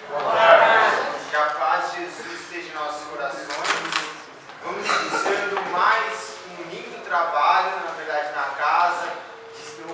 Que a paz de Jesus esteja em nossos corações. Vamos iniciando mais um lindo trabalho, na verdade, na casa.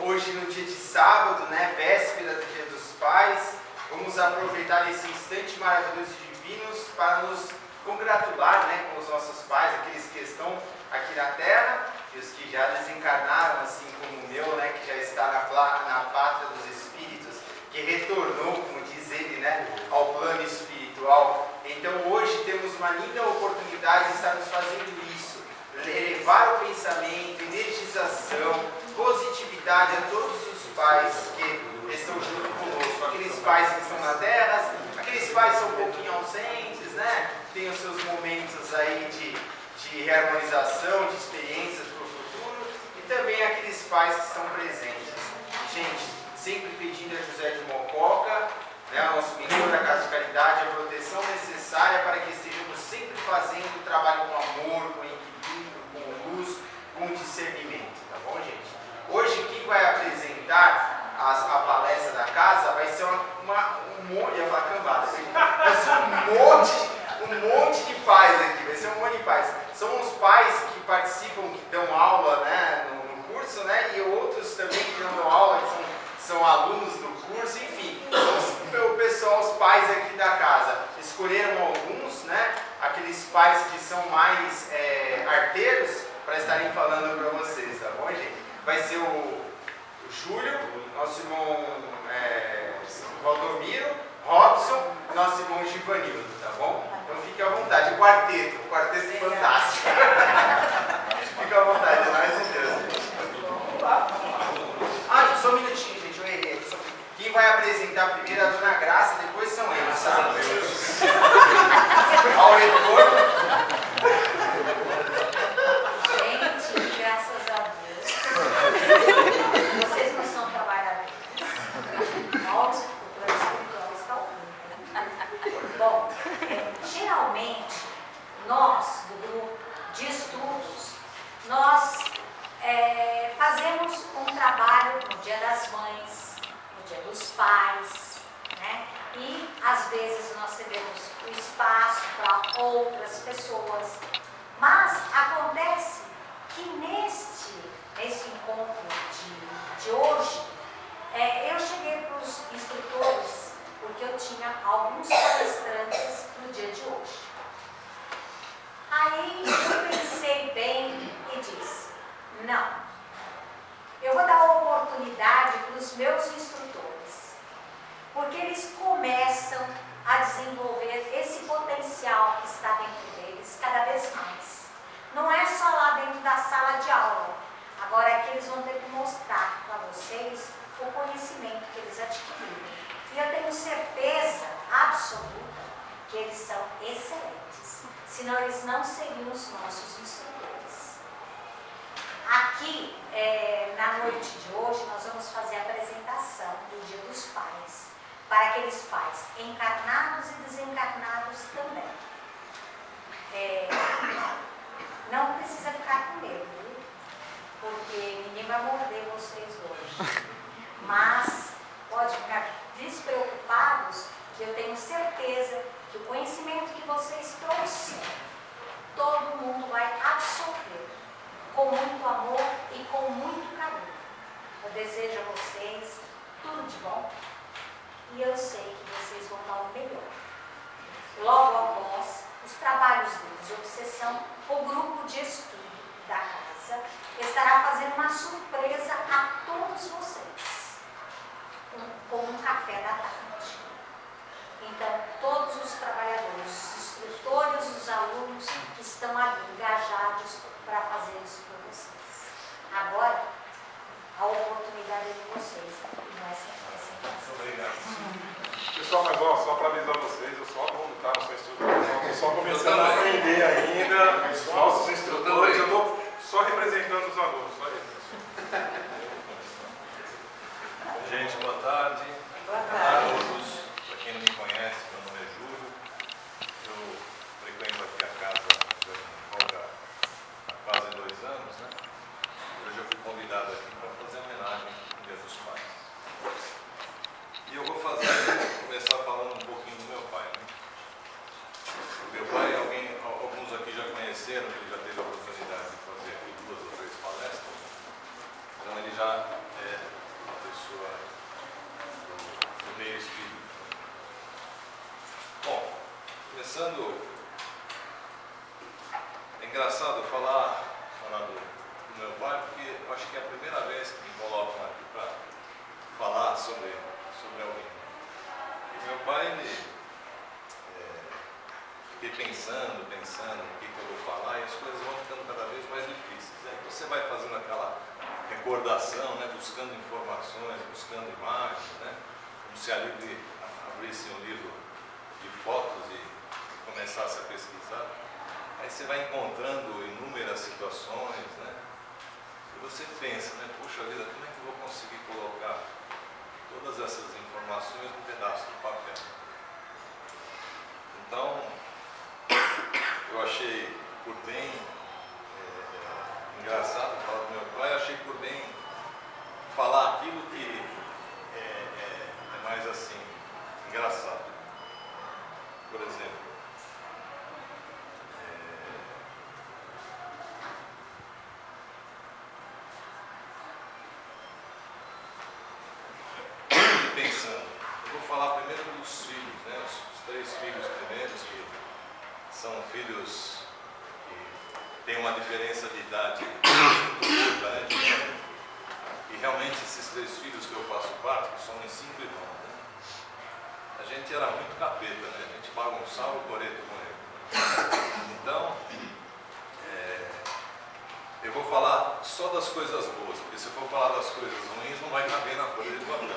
Hoje, no dia de sábado, né, véspera do Dia dos Pais. Vamos aproveitar esse instante maravilhoso e divinos para nos congratular, né, com os nossos pais, aqueles que estão aqui na terra e os que já desencarnaram, assim como o meu, né, que já está na pátria dos espíritos, que retornou, como diz ele, né, ao plano espiritual. Então hoje temos uma linda oportunidade de estarmos fazendo isso, elevar o pensamento, energização, positividade a todos os pais que estão junto conosco, aqueles pais que estão na terra, aqueles pais que são um pouquinho ausentes, né, tem os seus momentos aí de reharmonização, de experiências para o futuro, e também aqueles pais que estão presentes. Gente, sempre pedindo a José de Mococa, né, o nosso mentor da Casa de Caridade, a proteção necessária para que estejamos sempre fazendo o trabalho com amor, com equilíbrio, com luz, com discernimento, tá bom, gente? Hoje, quem vai apresentar a palestra da casa vai ser um monte, ia falar cambada, vai ser um monte de pais aqui, vai ser um monte de pais. São os pais que participam, que dão aula, né, no curso, né, e outros também que não dão aula, que são alunos do curso, enfim, são o pessoal, os pais aqui da casa. Escolheram alguns, né, aqueles pais que são mais arteiros, para estarem falando para vocês, tá bom, gente? Vai ser o Júlio, nosso irmão Valdomiro, Robson, nosso irmão Givanildo, tá bom? Então fique à vontade, o quarteto fantástico. Fique à vontade, mais de Deus, gente. Só um minutinho, gente, eu errei. Quem vai apresentar primeiro é a Dona Graça, depois são eles, tá? Ao retorno. Gente, graças a Deus. Vocês não são trabalhadores. Novos culturas espirituais estão ouvindo. Bom, geralmente, nós, do grupo de estudos, nós fazemos um trabalho no Dia das Mães, no Dia dos Pais, né? E às vezes nós cedemos o espaço para outras pessoas. Mas acontece que neste encontro de hoje, eu cheguei para os instrutores porque eu tinha alguns palestrantes no dia de hoje. Aí eu pensei bem e disse, não, eu vou dar a oportunidade para os meus instrutores, porque eles começam a desenvolver esse potencial que está dentro deles cada vez mais. Não é só lá dentro da sala de aula, agora é que eles vão ter que mostrar para vocês o conhecimento que eles adquiriram. E eu tenho certeza absoluta que eles são excelentes, senão eles não seriam os nossos instrutores. Aqui, na noite de hoje, nós vamos fazer a apresentação do Dia dos Pais, para aqueles pais encarnados e desencarnados também. Não precisa ficar com medo, viu? Porque ninguém vai morder vocês hoje. Mas pode ficar despreocupados, que eu tenho certeza que o conhecimento que vocês trouxeram, todo mundo vai absorver com muito amor e com muito carinho. Eu desejo a vocês tudo de bom e eu sei que vocês vão dar o melhor. Logo após os trabalhos deles de obsessão, o grupo de estudo da casa estará fazendo uma surpresa a todos vocês, com um café da tarde. Então, todos os trabalhadores, os instrutores, os alunos estão ali engajados para fazer isso por vocês. Agora, a oportunidade é de vocês. Não é sem Obrigado. Pessoal, mas só para avisar vocês, eu sou aluno, tá? Não sou instrutor, estou só começando a aprender ainda. Os nossos instrutores, eu estou só representando os alunos, só isso. Gente, boa tarde. Boa A tarde. todos. Para quem não me conhece, meu nome é Júlio. Eu frequento aqui a casa há quase 2 anos, né? Hoje eu fui convidado aqui para fazer homenagem ao Dia dos Pais. E eu vou começar falando um pouquinho do meu falar do meu pai, porque eu acho que é a primeira vez que me colocam aqui para falar sobre alguém. E meu pai, fiquei pensando no que eu vou falar, e as coisas vão ficando cada vez mais difíceis. Aí você vai fazendo aquela recordação, né, buscando informações, buscando imagens, né, como se ali abrisse um livro de fotos e começasse a pesquisar. Aí você vai encontrando inúmeras situações, né, e você pensa, né, puxa vida, como é que eu vou conseguir colocar todas essas informações num pedaço de papel? Então, eu achei por bem engraçado falar do meu pai, achei por bem falar aquilo que é mais assim, engraçado. Por exemplo, pensando, eu vou falar primeiro dos filhos, né? Os 3 filhos primeiros, que são filhos que têm uma diferença de idade muito curta, né? E realmente esses 3 filhos que eu faço parte, que são em 5 irmãos, né? A gente era muito capeta, né? A gente bagunçava o coreto com ele. Então, eu vou falar só das coisas boas, porque se eu for falar das coisas ruins, não vai caber na folha de papel.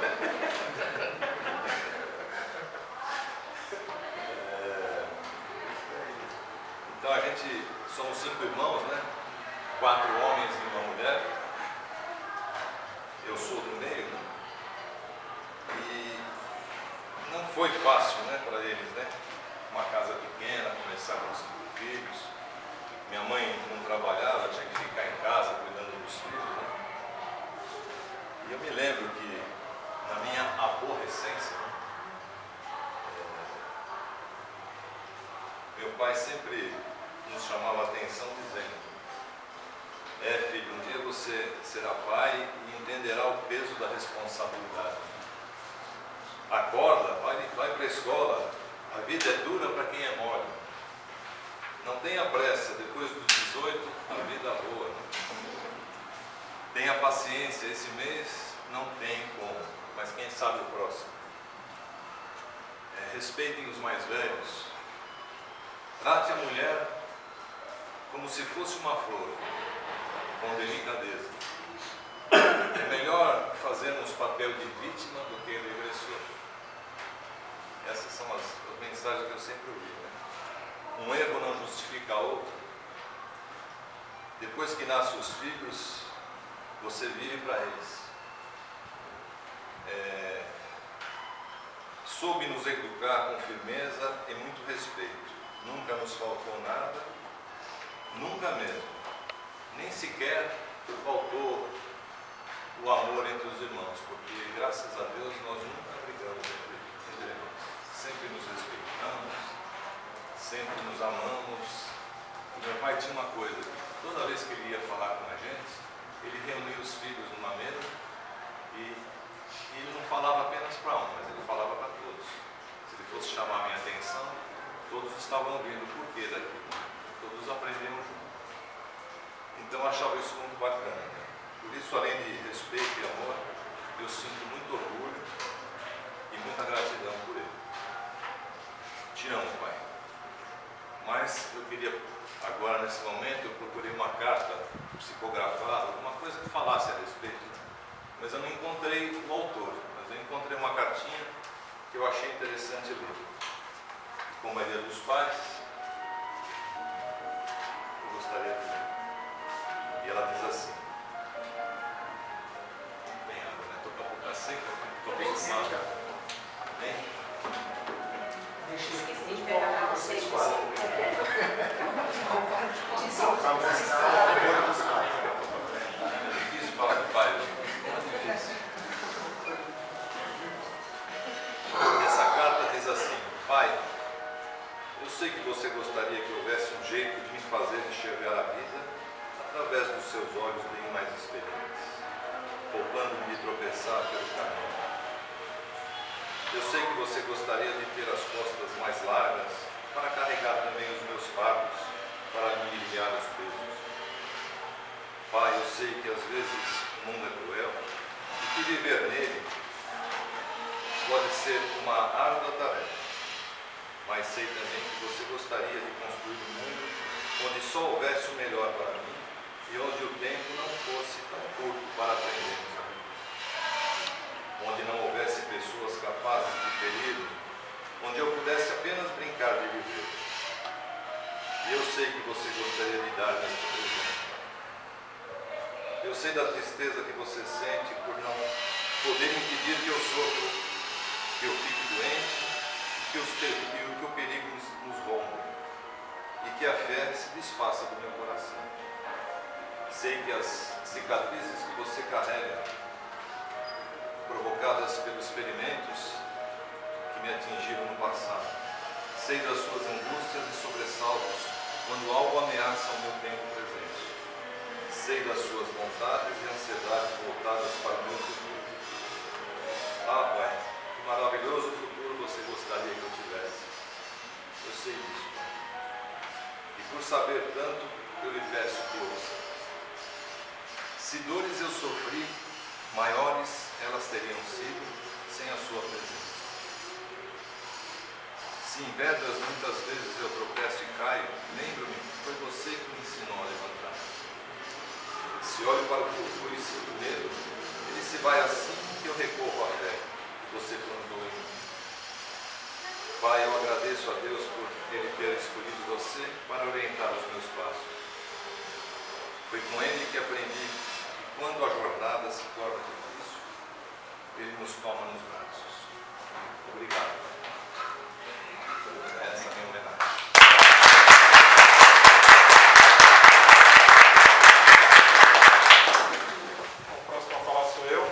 Então a gente, somos 5 irmãos, né? 4 homens e uma mulher. Eu sou do meio, né? E não foi fácil, né, para eles, né? Uma casa pequena, começar com 5 filhos. Minha mãe não trabalhava, tinha que ficar em casa cuidando dos filhos, né? E eu me lembro que na minha aborrecência, meu pai sempre nos chamava a atenção dizendo: filho, um dia você será pai e entenderá o peso da responsabilidade. Acorda, vai para a escola, a vida é dura para quem é mole. Não tenha pressa, depois dos 18 a vida voa. Tenha paciência, esse mês não tem como, mas quem sabe o próximo. Respeitem os mais velhos. Trate a mulher como se fosse uma flor, com delicadeza. É melhor fazermos papel de vítima do que de agressor. Essas são as mensagens que eu sempre ouvi, né? Um erro não justifica outro. Depois que nascem os filhos, você vive para eles. Soube nos educar com firmeza e muito respeito. Nunca nos faltou nada, nunca mesmo. Nem sequer faltou o amor entre os irmãos, porque graças a Deus nós nunca brigamos entre irmãos. Sempre nos respeitamos, sempre nos amamos. O meu pai tinha uma coisa, que toda vez que ele ia falar com a gente, ele reunia os filhos numa mesa e ele não falava apenas para um, mas ele falava para todos. Se ele fosse chamar a minha atenção, todos estavam ouvindo o porquê daquilo. Todos aprenderam junto. Então eu achava isso muito bacana. Por isso, além de respeito e amor, eu sinto muito orgulho e muita gratidão por ele. Te amo, pai. Mas eu queria, agora nesse momento, eu procurei uma carta psicografada, alguma coisa que falasse a respeito, mas eu não encontrei o autor, mas eu encontrei uma cartinha que eu achei interessante ler. Como é Dia dos Pais, eu gostaria de ler. E ela diz assim: bem água, né? Estou com a boca seca, estou acostumado. Bem? Esqueci de pegar para vocês. É difícil falar de pai, é difícil. Essa carta diz assim: pai, eu sei que você gostaria que houvesse um jeito de me fazer enxergar a vida através dos seus olhos bem mais experientes, poupando-me de tropeçar pelo caminho. Eu sei que você gostaria de ter as costas mais largas para carregar também os meus fardos, para me aliviar os pesos. Pai, eu sei que às vezes o mundo é cruel e que viver nele pode ser uma árdua tarefa, mas sei também que você gostaria de construir um mundo onde só houvesse o melhor para mim e onde o tempo não fosse tão curto para aprendermos a viver. Onde não houvesse pessoas capazes de ferir-me, onde eu pudesse apenas brincar de viver. E eu sei que você gostaria de dar neste presente. Eu sei da tristeza que você sente por não poder impedir que eu sofra, que eu fique doente e que o perigo nos rompa e que a fé se desfaça do meu coração. Sei que as cicatrizes que você carrega, provocadas pelos ferimentos que me atingiram no passado, sei das suas angústias e sobressaltos quando algo ameaça o meu tempo presente. Sei das suas vontades e ansiedades voltadas para o meu futuro. Ah, Pai, que maravilhoso futuro você gostaria que eu tivesse. Eu sei disso, Pai. E por saber tanto, eu lhe peço que ouça. Se dores eu sofri, maiores elas teriam sido sem a sua presença. Se em pedras muitas vezes eu tropeço e caio, lembro-me que foi você que me ensinou a levantar. Se olho para o futuro e sinto medo, ele se vai assim que eu recorro à fé que você plantou em mim. Pai, eu agradeço a Deus por Ele ter escolhido você para orientar os meus passos. Foi com Ele que aprendi que quando a jornada se torna difícil, Ele nos toma nos braços. Obrigado. Essa é a minha homenagem. O próximo a falar sou eu.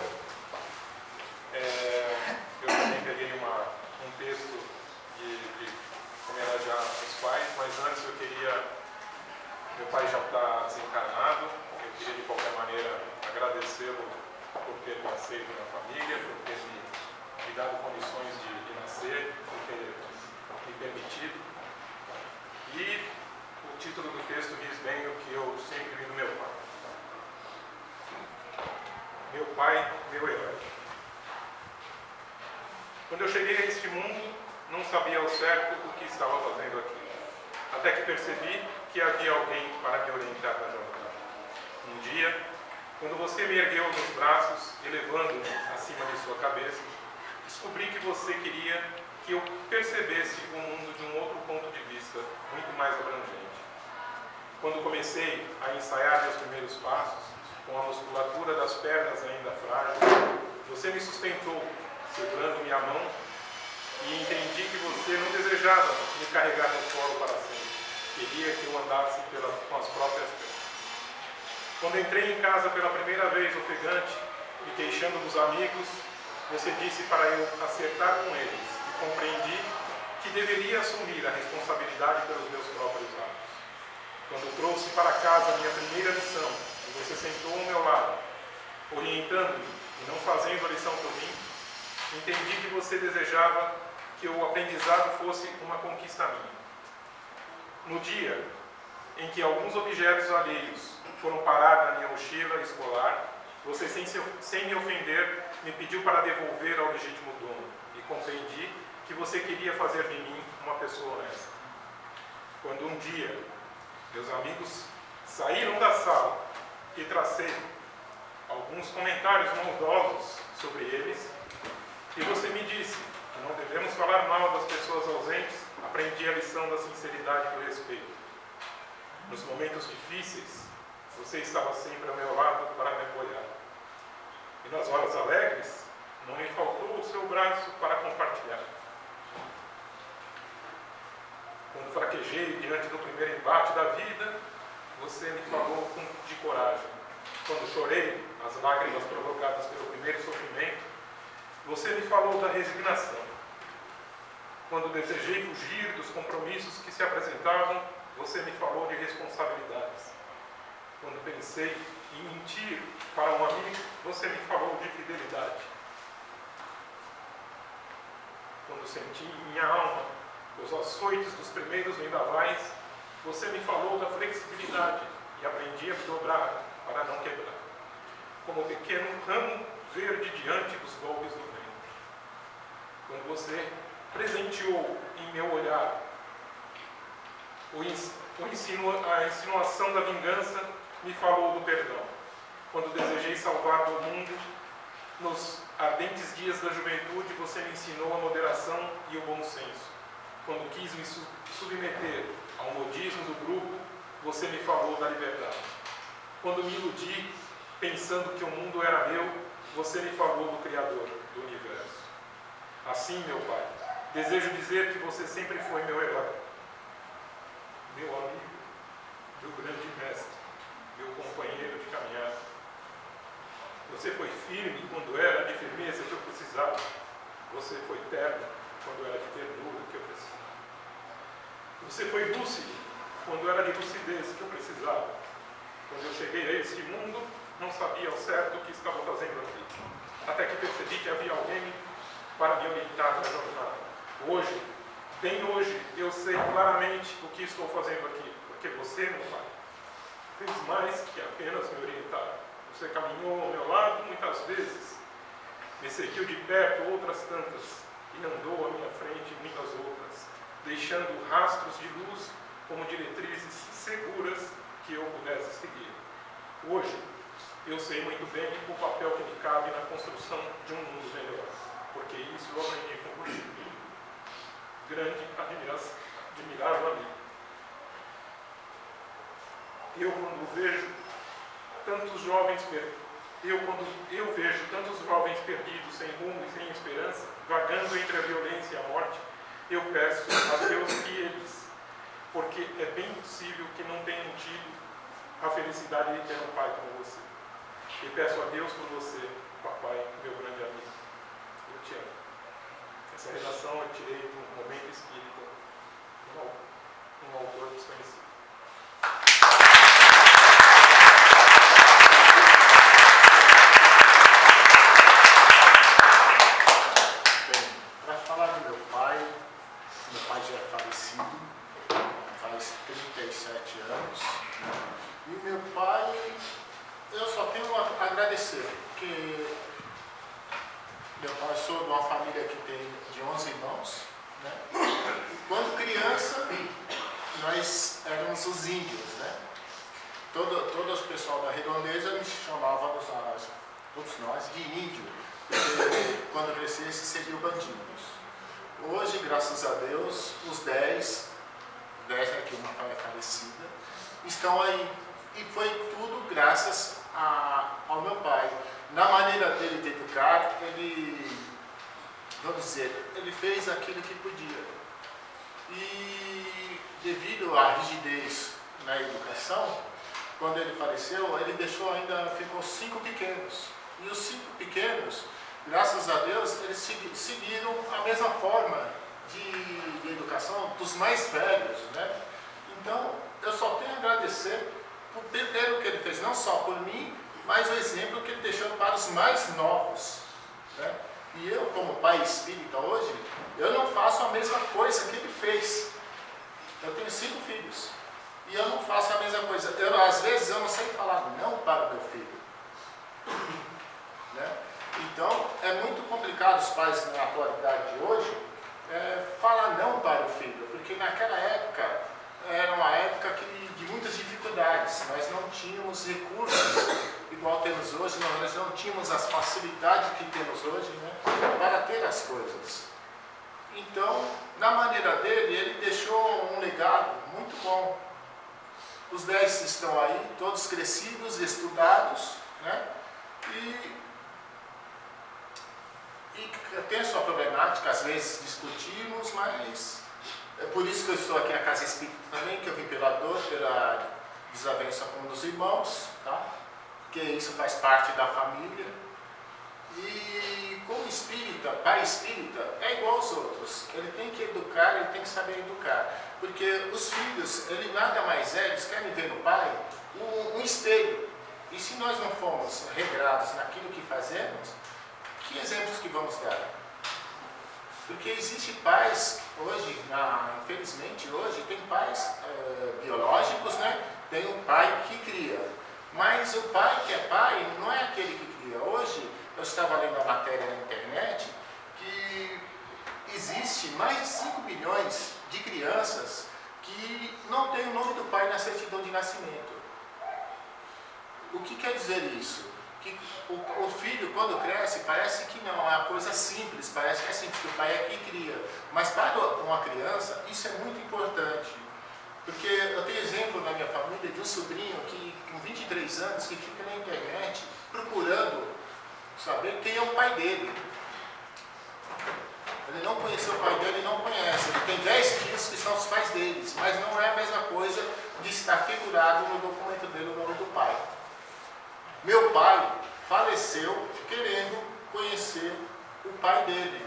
Eu também peguei um texto de homenagear os pais, mas antes eu queria... Meu pai já está desencarnado, eu queria de qualquer maneira agradecê-lo por ter me aceito na família, por ter me dado condições de nascer, por ter me permitido. E o título do texto diz bem o que eu sempre vi do meu pai. Meu pai, meu herói. Quando eu cheguei a este mundo, não sabia ao certo o que estava fazendo aqui. Até que percebi que havia alguém para me orientar na jornada. Um dia, quando você me ergueu nos braços, elevando-me acima de sua cabeça, descobri que você queria que eu percebesse o mundo de um outro ponto de vista, muito mais abrangente. Quando comecei a ensaiar meus primeiros passos, com a musculatura das pernas ainda frágil, você me sustentou, segurando minha mão, e entendi que você não desejava me carregar no colo para sempre. Queria que eu andasse com as próprias pernas. Quando entrei em casa pela primeira vez ofegante, me queixando dos amigos, você disse para eu acertar com eles e compreendi que deveria assumir a responsabilidade pelos meus próprios atos. Quando trouxe para casa a minha primeira lição e você sentou ao meu lado, orientando-me e não fazendo a lição por mim, entendi que você desejava que o aprendizado fosse uma conquista minha. No dia em que alguns objetos alheios foram parar na minha mochila escolar, você, sem me ofender, me pediu para devolver ao legítimo dono e compreendi que você queria fazer de mim uma pessoa honesta. Quando um dia meus amigos saíram da sala e tracei alguns comentários maldosos sobre eles, e você me disse que não devemos falar mal das pessoas ausentes, aprendi a lição da sinceridade e do respeito. Nos momentos difíceis, você estava sempre ao meu lado para me apoiar. E nas horas alegres, não me faltou o seu braço para compartilhar. Quando fraquejei diante do primeiro embate da vida, você me falou de coragem. Quando chorei as lágrimas provocadas pelo primeiro sofrimento, você me falou da resignação. Quando desejei fugir dos compromissos que se apresentavam, você me falou de responsabilidades. Quando pensei em mentir para um amigo, você me falou de fidelidade. Quando senti em minha alma os açoites dos primeiros vendavais, você me falou da flexibilidade e aprendi a me dobrar para não quebrar, como pequeno ramo verde diante dos golpes do vento. Quando você presenteou em meu olhar a insinuação da vingança, me falou do perdão. Quando desejei salvar do mundo, nos ardentes dias da juventude, você me ensinou a moderação e o bom senso. Quando quis me submeter ao modismo do grupo, você me falou da liberdade. Quando me iludi, pensando que o mundo era meu, você me falou do Criador do universo. Assim, meu Pai, desejo dizer que você sempre foi meu herói, meu amigo, meu grande mestre, meu companheiro de caminhada. Você foi firme quando era de firmeza que eu precisava. Você foi terno quando era de ternura que eu precisava. Você foi lúcido quando era de lucidez que eu precisava. Quando eu cheguei a este mundo, não sabia ao certo o que estava fazendo aqui. Até que percebi que havia alguém para me orientar na jornada. Hoje, bem hoje, eu sei claramente o que estou fazendo aqui. Porque você, meu Pai, fez mais que apenas me orientar. Você caminhou ao meu lado muitas vezes, me seguiu de perto outras tantas e andou à minha frente muitas outras, deixando rastros de luz como diretrizes seguras que eu pudesse seguir. Hoje, eu sei muito bem o papel que me cabe na construção de um mundo melhor, porque isso eu aprendi com você. Grande admirável amigo. Quando eu vejo tantos jovens perdidos, sem rumo e sem esperança, vagando entre a violência e a morte, eu peço a Deus que eles, porque é bem possível que não tenham tido a felicidade de ter um pai como você. E peço a Deus por você, papai, meu grande amigo. Eu te amo. Essa redação eu tirei de um momento espírita, um autor desconhecido. Para falar do meu pai já é falecido, faz 37 anos. E o meu pai, eu só tenho a agradecer, porque meu pai sou de uma família que tem de 11 irmãos, né? E quando criança, nós éramos os índios, né? Todo o pessoal da redondeza me chamava, todos nós, de índio, porque quando crescesse seria o bandidos. Hoje, graças a Deus, os 10 que uma é falecida, estão aí. E foi tudo graças ao meu pai. Na maneira dele de educar, ele fez aquilo que podia. E devido à rigidez na educação, quando ele faleceu, ele ficou 5 pequenos. E os 5 pequenos, graças a Deus, eles seguiram a mesma forma de educação dos mais velhos, né? Então, eu só tenho a agradecer pelo que ele fez, não só por mim, mas o exemplo que ele deixou para os mais novos, né? E eu, como pai espírita hoje, eu não faço a mesma coisa que ele fez. Eu tenho 5 filhos e eu não faço a mesma coisa. Às vezes eu não sei falar não para o meu filho, né? Então é muito complicado os pais na atualidade de hoje falar não para o filho, porque naquela época era uma época de muitas dificuldades. Nós não tínhamos recursos igual temos hoje, nós não tínhamos as facilidades que temos hoje, né, para ter as coisas. Então, na maneira dele, ele deixou um legado muito bom. Os 10 estão aí, todos crescidos, estudados, né, e tem a sua problemática, às vezes discutimos, mas é por isso que eu estou aqui na Casa Espírita também, que eu vim pela dor, pela desavença com um dos irmãos, tá? Porque isso faz parte da família. E como espírita, pai espírita, é igual aos outros. Ele tem que educar, ele tem que saber educar. Porque os filhos, ele nada mais eles querem ver no pai um espelho. E se nós não formos regrados naquilo que fazemos, que exemplos que vamos dar? Porque existem pais hoje, infelizmente hoje, tem pais biológicos, né? Tem um pai que cria. Mas o pai que é pai não é aquele que cria. Hoje, eu estava lendo uma matéria na internet que existe mais de 5 milhões de crianças que não tem o nome do pai na certidão de nascimento. O que quer dizer isso? Que o filho, quando cresce, parece que não, é uma coisa simples, parece que é simples, que o pai é que cria. Mas para uma criança, isso é muito importante. Porque eu tenho exemplo na minha família de um sobrinho que, com 23 anos, que fica na internet procurando saber quem é o pai dele. Ele não conheceu o pai dele, não conhece. Ele tem 10 filhos que são os pais deles, mas não é a mesma coisa de estar figurado no documento dele o nome do pai. Meu pai faleceu querendo conhecer o pai dele.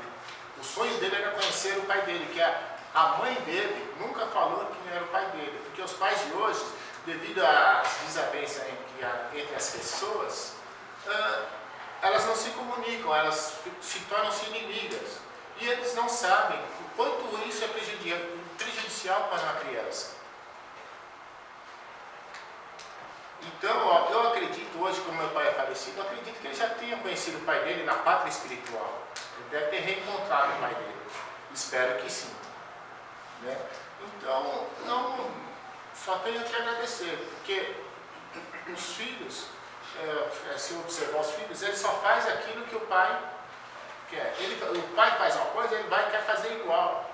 O sonho dele era conhecer o pai dele, que a mãe dele nunca falou quem era o pai dele. Porque os pais de hoje, devido às desavenças entre as pessoas, elas não se comunicam, elas se tornam-se inimigas. E eles não sabem o quanto isso é prejudicial para uma criança. Então, eu acredito hoje, como meu pai é falecido, eu acredito que ele já tenha conhecido o pai dele na pátria espiritual. Ele deve ter reencontrado o pai dele. Espero que sim. Né? Então, só tenho que agradecer, porque os filhos, se observar os filhos, ele só faz aquilo que o pai quer. O pai faz uma coisa, ele quer fazer igual.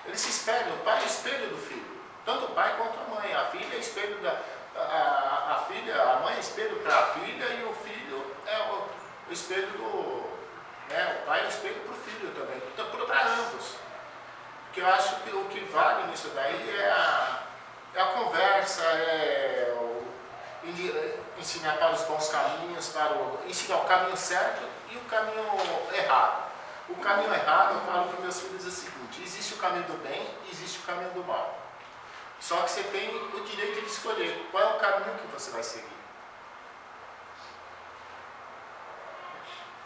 Ele se espelha, o pai é o espelho do filho. Tanto o pai quanto a mãe. A filha é espelho a mãe é espelho para a filha e o filho é o espelho do... Né? O pai é o espelho para o filho também, para ambos. Porque eu acho que o que vale nisso daí é a conversa, ensinar para os bons caminhos, ensinar o caminho certo e o caminho errado. O caminho errado, eu falo para meus filhos o seguinte: existe o caminho do bem e existe o caminho do mal. Só que você tem o direito de escolher qual é o caminho que você vai seguir.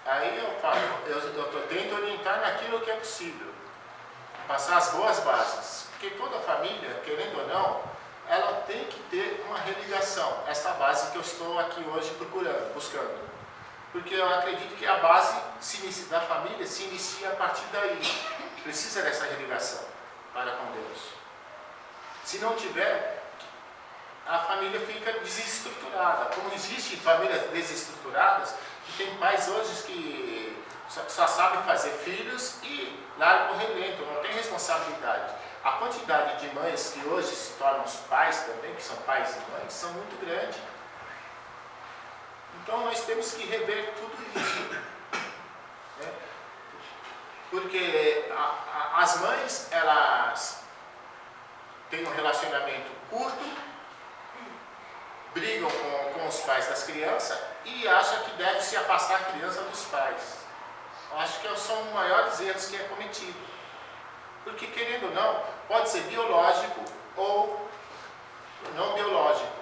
Aí eu falo, eu tento orientar naquilo que é possível, passar as boas bases, porque toda família, querendo ou não, ela tem que ter uma religação, essa base que eu estou aqui hoje buscando. Porque eu acredito que a base da família se inicia a partir daí. Precisa dessa religação para com Deus. Se não tiver, a família fica desestruturada. Como existem famílias desestruturadas, que tem pais hoje que só sabem fazer filhos e largam o relento, não tem responsabilidade. A quantidade de mães que hoje se tornam os pais também, que são pais e mães, são muito grande. Então nós temos que rever tudo isso. Né? Porque as mães, elas têm um relacionamento curto, brigam com os pais das crianças e acham que deve se afastar a criança dos pais. Eu acho que são os maiores erros que é cometido. Porque, querendo ou não, pode ser biológico ou não biológico.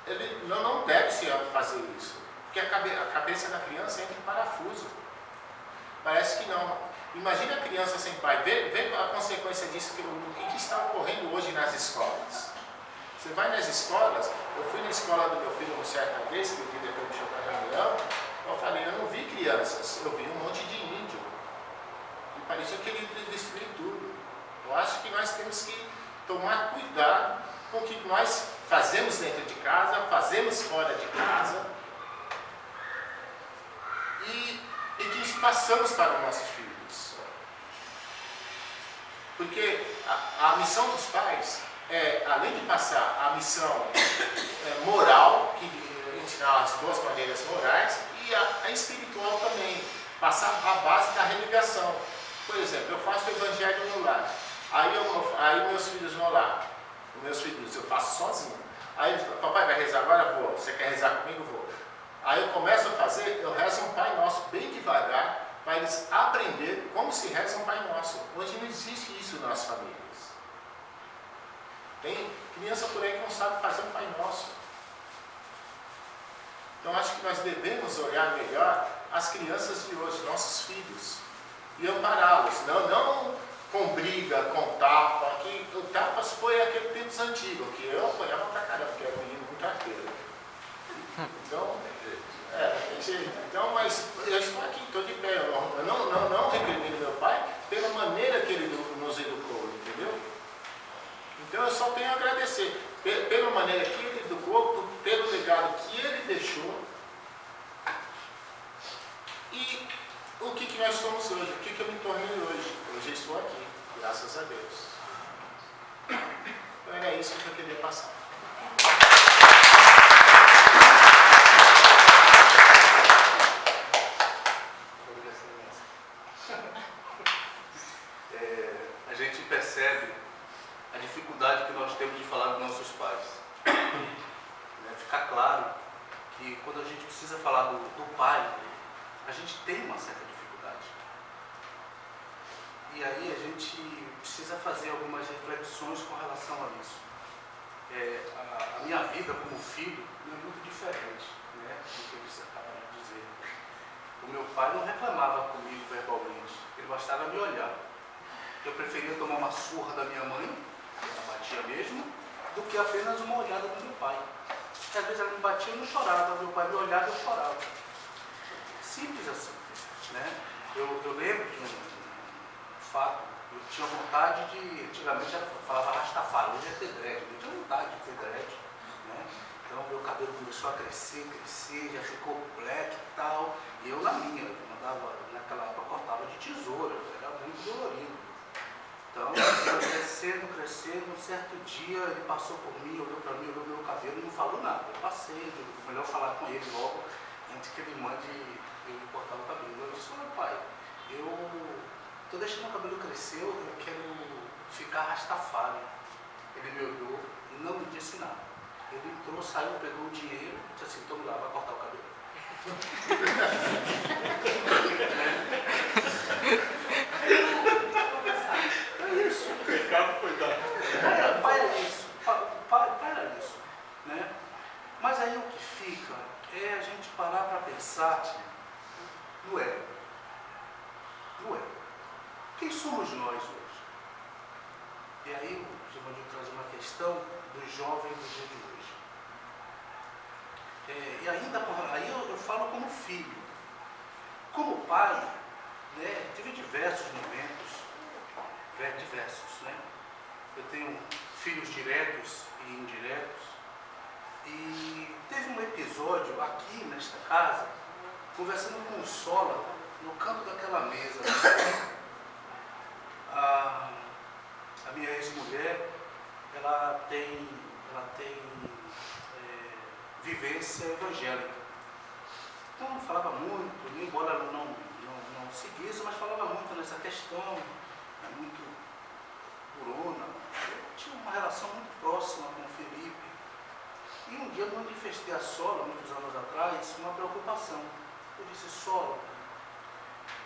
Ele não deve se fazer isso. Porque a cabeça da criança entra em parafuso. Parece que não. Imagina a criança sem pai. Vê a consequência disso, o que está ocorrendo hoje nas escolas. Você vai nas escolas, eu fui na escola do meu filho uma certa vez, que o diretor me chamou para reunião, eu falei, eu não vi crianças, eu vi um monte de índio. E parecia que ele ia destruir tudo. Eu acho que nós temos que tomar cuidado com o que nós fazemos dentro de casa, fazemos fora de casa, e que passamos para os nossos filhos. Porque a missão dos pais é, além de passar a missão moral, que ensinar as boas maneiras morais, e a espiritual também, passar a base da religação. Por exemplo, eu faço o evangelho no lar, aí meus filhos vão lá, meus filhos eu faço sozinho. Aí eles falam, papai vai rezar agora? Vou. Você quer rezar comigo? Vou. Aí eu começo a fazer, eu rezo um Pai Nosso bem devagar, para eles aprenderem como se reza um Pai Nosso. Hoje não existe isso nas nossas famílias. Tem criança por aí que não sabe fazer um Pai Nosso. Então acho que nós devemos olhar melhor as crianças de hoje, nossos filhos, e ampará-los. Não com briga, com tapa, que o tapas foi aquele tempos antigos, que eu apanhava pra caramba, porque era menino muito arteiro. Então, tem jeito. Então, mas eu estou aqui, estou de pé. Eu não recrimino meu pai pela maneira que ele nos educou, entendeu? Então eu só tenho a agradecer pela maneira que ele educou, pelo legado que ele deixou. E o que nós somos hoje, o que eu me tornei hoje. Hoje eu estou aqui, graças a Deus. Então era isso que eu queria passar. A gente percebe a dificuldade que nós temos de falar dos nossos pais. Ficar claro que quando a gente precisa falar do pai, a gente tem uma certa dificuldade. E aí a gente precisa fazer algumas reflexões com relação a isso. A minha vida como filho é muito diferente, né, do que eles acabaram de dizer. O meu pai não reclamava comigo verbalmente, ele bastava me olhar. Eu preferia tomar uma surra da minha mãe, ela batia mesmo, do que apenas uma olhada do meu pai. Porque às vezes ela me batia e eu não chorava, meu pai me olhava e eu chorava. Simples assim, né? Eu lembro de um fato, eu tinha vontade de, antigamente ela falava rastafari, hoje é ter dread, eu tinha vontade de ter dread, né? Então meu cabelo começou a crescer, já ficou black e tal, e eu na minha, eu mandava, naquela época eu cortava de tesoura, era muito dolorido. Então, crescendo, um certo dia ele passou por mim, olhou para mim, olhou meu cabelo e não falou nada. Eu passei, melhor falar com ele logo, antes que ele mande eu cortar o cabelo. Eu disse, olha pai, eu estou deixando o cabelo crescer, eu quero ficar rastafari. Ele me olhou, não me disse nada. Ele entrou, saiu, pegou o dinheiro e disse assim, toma lá, vai cortar o cabelo. É isso. O pecado foi dado. Pai era isso. Pai era isso. Né? Mas aí o que fica é a gente parar para pensar no ego. No ego. Quem somos nós hoje? E aí o Giovanni traz uma questão dos jovens do dia de hoje. E ainda aí eu falo como filho. Como pai, né, tive diversos momentos, né? Eu tenho filhos diretos e indiretos. E teve um episódio aqui nesta casa, conversando com o Sola, no canto daquela mesa. A minha ex-mulher, ela tem vivência evangélica. Então não falava muito, embora ela não seguisse, mas falava muito nessa questão, muito durona. Eu tinha uma relação muito próxima com o Felipe. E um dia eu manifestei a Sola, muitos anos atrás, uma preocupação. Eu disse, Sola,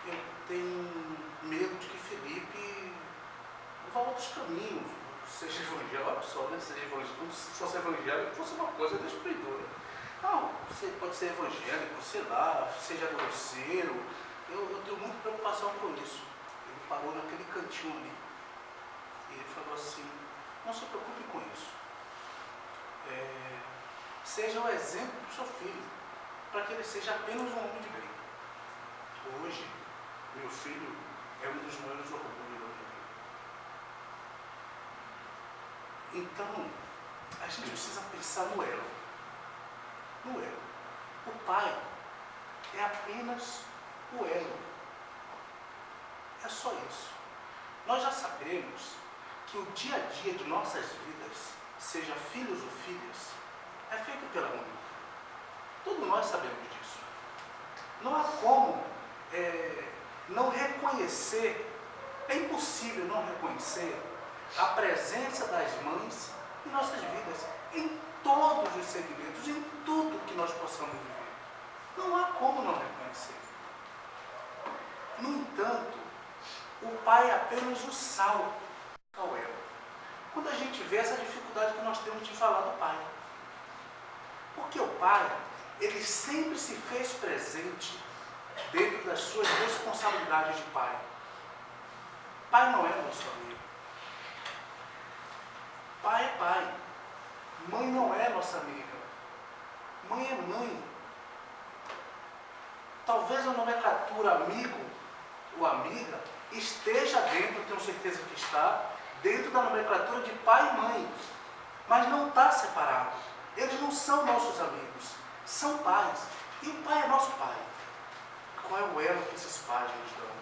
eu tenho medo de que Felipe vá a outros caminhos, seja evangélico, olha só, né? Seja evangélico, se fosse evangélico, fosse uma coisa destruidora. Não, você pode ser evangélico, sei lá, seja grosseiro. Eu tenho muita preocupação com isso. Ele parou naquele cantinho ali. E ele falou assim, não se preocupe com isso. Seja o exemplo do seu filho, para que ele seja apenas um homem de bem. Hoje, meu filho é um dos maiores orgulhos da minha vida. Então, a gente precisa pensar no elo. No elo. O pai é apenas o elo. É só isso. Nós já sabemos que o dia a dia de nossas vidas, seja filhos ou filhas, é feito pela mãe. Todos nós sabemos disso. Não há como não reconhecer, é impossível não reconhecer a presença das mães em nossas vidas, em todos os segmentos, em tudo que nós possamos viver. Não há como não reconhecer. No entanto, o pai é apenas o sal ao elo. Quando a gente vê essa dificuldade que nós temos de falar do pai. Porque o pai, ele sempre se fez presente dentro das suas responsabilidades de pai. Pai não é nosso amigo. Pai é pai. Mãe não é nossa amiga. Mãe é mãe. Talvez a nomenclatura amigo ou amiga esteja dentro, tenho certeza que está, dentro da nomenclatura de pai e mãe. Mas não está separado. Eles não são nossos amigos, são pais. E o pai é nosso pai. Qual é o elo que esses pais nos dão?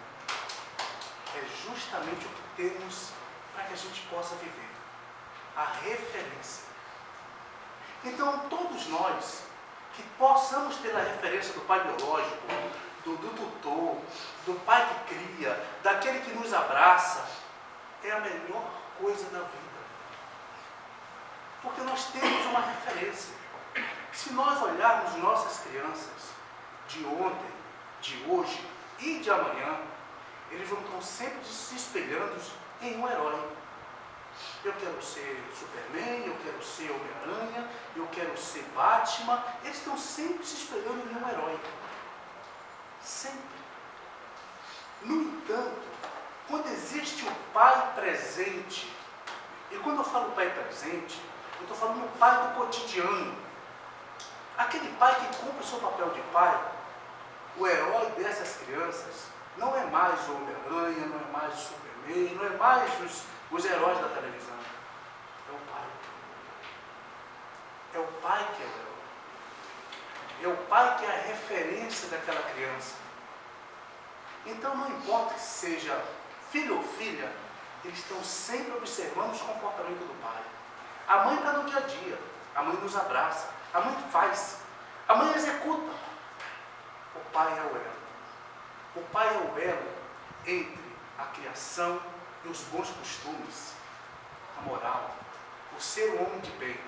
É justamente o que temos para que a gente possa viver. A referência. Então, todos nós que possamos ter a referência do pai biológico, do tutor, do pai que cria, daquele que nos abraça, é a melhor coisa da vida. Porque nós temos uma referência. Se nós olharmos nossas crianças de ontem, de hoje e de amanhã, eles vão estar sempre se espelhando em um herói. Eu quero ser Superman, eu quero ser Homem-Aranha, eu quero ser Batman. Eles estão sempre se espelhando em um herói. Sempre. No entanto, quando existe o pai presente, e quando eu falo pai presente, eu estou falando do pai do cotidiano. Aquele pai que cumpre o seu papel de pai, o herói dessas crianças, não é mais o Homem-Aranha, não é mais o Superman, não é mais os heróis da televisão. É o pai. É o pai que é o herói. É o pai que é a referência daquela criança. Então não importa que seja filho ou filha, eles estão sempre observando os comportamentos do pai. A mãe está no dia a dia, a mãe nos abraça, a mãe faz, a mãe executa. O pai é o elo. O pai é o elo entre a criação e os bons costumes, a moral, o ser um homem de bem.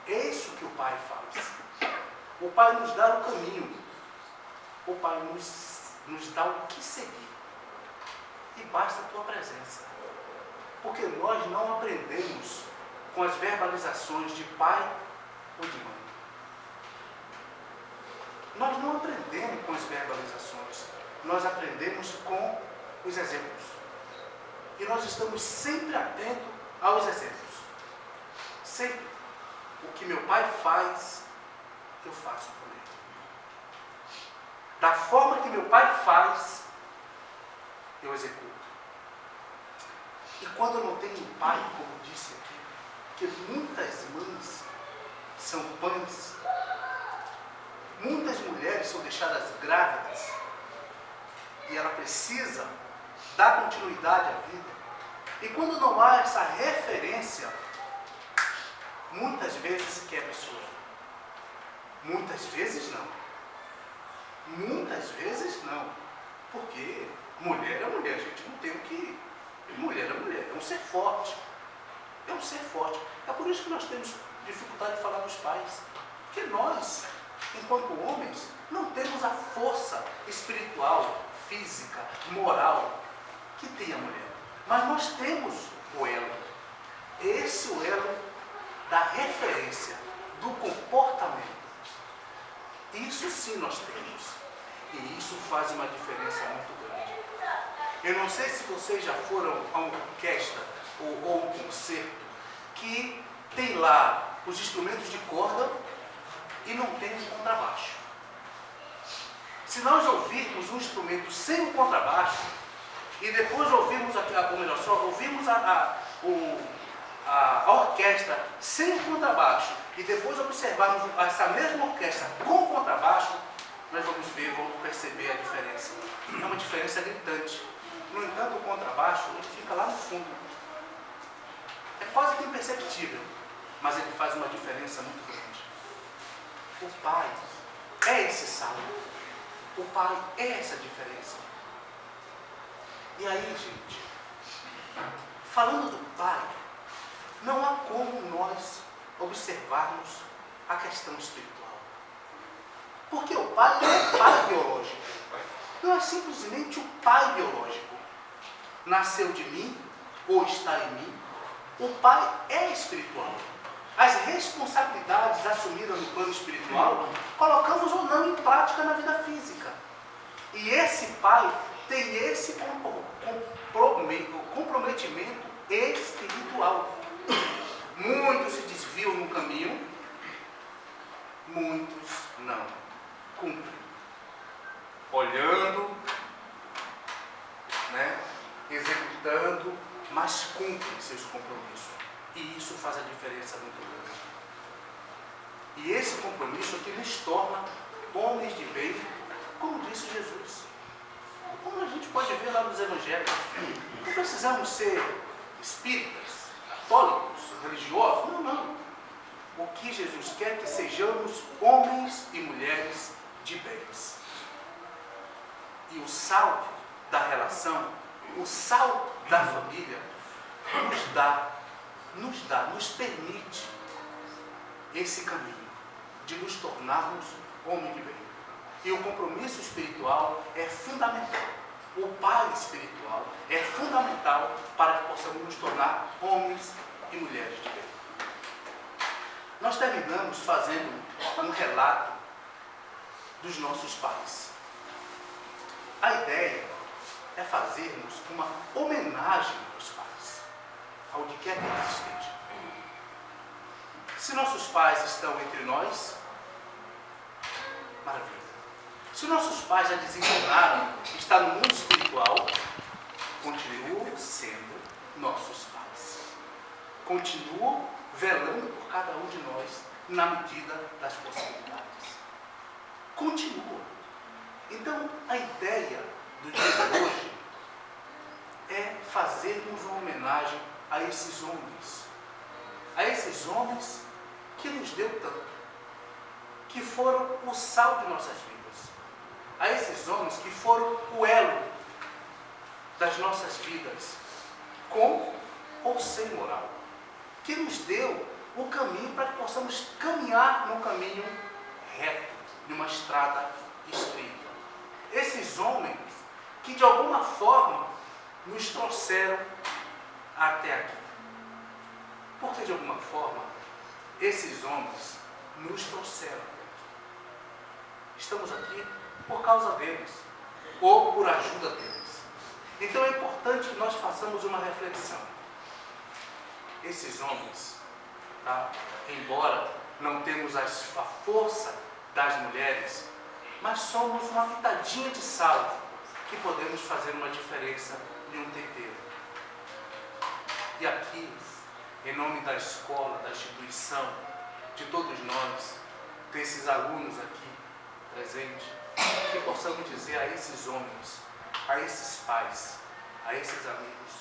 É isso que o pai faz. O pai nos dá o caminho. O pai nos dá o que seguir. E basta a tua presença. Porque nós não aprendemos com as verbalizações de pai ou de mãe. Nós não aprendemos com as verbalizações. Nós aprendemos com os exemplos. E nós estamos sempre atentos aos exemplos. Sempre. O que meu pai faz, eu faço por ele. Da forma que meu pai faz, eu executo. E quando eu não tenho pai, como disse aqui, que muitas mães são pães, muitas mulheres são deixadas grávidas, e ela precisa dar continuidade à vida. E quando não há essa referência, muitas vezes se quebra isso. Muitas vezes não. Muitas vezes não. Porque mulher é mulher, a gente não tem o que. Mulher é mulher, é um ser forte. É um ser forte. É por isso que nós temos dificuldade de falar dos pais. Porque nós, enquanto homens, não temos a força espiritual, física, moral que tem a mulher. Mas nós temos o elo. Esse é o elo da referência, do comportamento. Isso sim nós temos. E isso faz uma diferença muito grande. Eu não sei se vocês já foram a uma orquestra ou um concerto que tem lá os instrumentos de corda e não tem um contrabaixo. Se nós ouvirmos um instrumento sem o contrabaixo e depois ouvirmos ouvimos a orquestra sem o contrabaixo e depois observarmos essa mesma orquestra com o contrabaixo, nós vamos perceber a diferença. É uma diferença gritante. No entanto, o contrabaixo ele fica lá no fundo. É quase que imperceptível, mas ele faz uma diferença muito grande. O pai é esse sal. O pai é essa diferença. E aí, gente, falando do pai, não há como nós observarmos a questão espiritual. Porque o pai não é pai biológico. Não é simplesmente o pai biológico. Nasceu de mim, ou está em mim. O pai é espiritual. As responsabilidades assumidas no plano espiritual, colocamos ou não em prática na vida física. E esse pai tem esse comprometimento espiritual. Muitos se desviam no caminho muitos não cumprem. Olhando, né, executando, mas cumprem seus compromissos. E isso faz a diferença muito grande. E esse compromisso é que nos torna homens de bem, como disse Jesus. Como a gente pode ver lá nos evangelhos. Não precisamos ser espíritas, católicos, religiosos. Não, não. O que Jesus quer é que sejamos homens e mulheres de bens. E o sal da relação, o sal da família, nos permite esse caminho de nos tornarmos homens de bem. E o compromisso espiritual é fundamental. O pai espiritual é fundamental para que possamos nos tornar homens e mulheres de bem. Nós terminamos fazendo um relato dos nossos pais. A ideia é fazermos uma homenagem aos pais, aonde quer que eles estejam. Se nossos pais estão entre nós, maravilha. Se nossos pais já desencarnaram, está no mundo espiritual, continuam sendo nossos pais. Continuam velando por cada um de nós na medida das possibilidades. Continua. Então, a ideia do dia de hoje é fazermos uma homenagem a esses homens que nos deu tanto, que foram o sal de nossas vidas, a esses homens que foram o elo das nossas vidas, com ou sem moral, que nos deu o caminho para que possamos caminhar no caminho reto, numa estrada estreita. Esses homens que de alguma forma nos trouxeram até aqui. Porque de alguma forma esses homens nos trouxeram até aqui. Estamos aqui por causa deles, ou por ajuda deles. Então é importante que nós façamos uma reflexão. Esses homens, tá? Embora não temos a força das mulheres, mas somos uma pitadinha de sal que podemos fazer uma diferença em um tempero. E aqui, em nome da escola, da instituição, de todos nós, desses alunos aqui presentes, que possamos dizer a esses homens, a esses pais, a esses amigos: